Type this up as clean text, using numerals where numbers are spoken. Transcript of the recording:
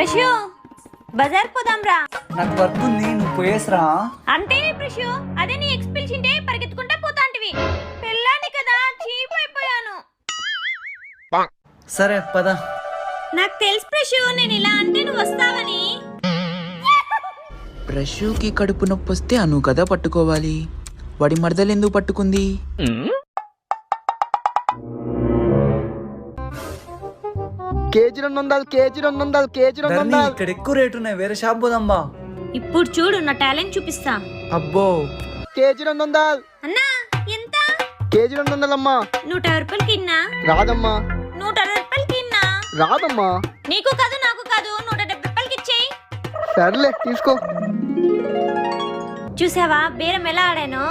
ప్రశు బజార్ పోదాం రా. నాకు వర్క్ ఉంది, నువ్వు పోయేసరా. అంటే ప్రశు అదే నీ ఎక్స్పిల్చింటే పరిగెత్తుకుంటా పోతాంటివి. పెళ్ళాన్ని కదా చీప్ అయిపోయాను. సరే పద. నాకు తెలుసు ప్రశు, నేను ఇలా అంటే నువ్వు వస్తావని. ప్రశుకి కడుపు నొప్పి వస్తే అను కదా పట్టుకోవాలి, వాడి మరదలు ఎందుకు పట్టుకుంది? KG 200 KG 200 KG 200. ఇక్కడ ఎక్కువ రేటు ఉన్నాయి, వేరే షాప్ పోదాం బా. ఇప్పుడు చూడు నా టాలెంట్ చూపిస్తా. అబ్బో కేజీ 200. అన్నా ఎంత? కేజీ 200 అమ్మా. 150 రూపాయలకి ఇన్నా. రాదమ్మా. 160 రూపాయలకి ఇన్నా. రాదమ్మా. నీకు కాదు నాకు కాదు, 170 రూపాయలకి ఇచ్చేయి. సర్లే తీసుకో. చూసావా బేరం ఎలా ఆడాను?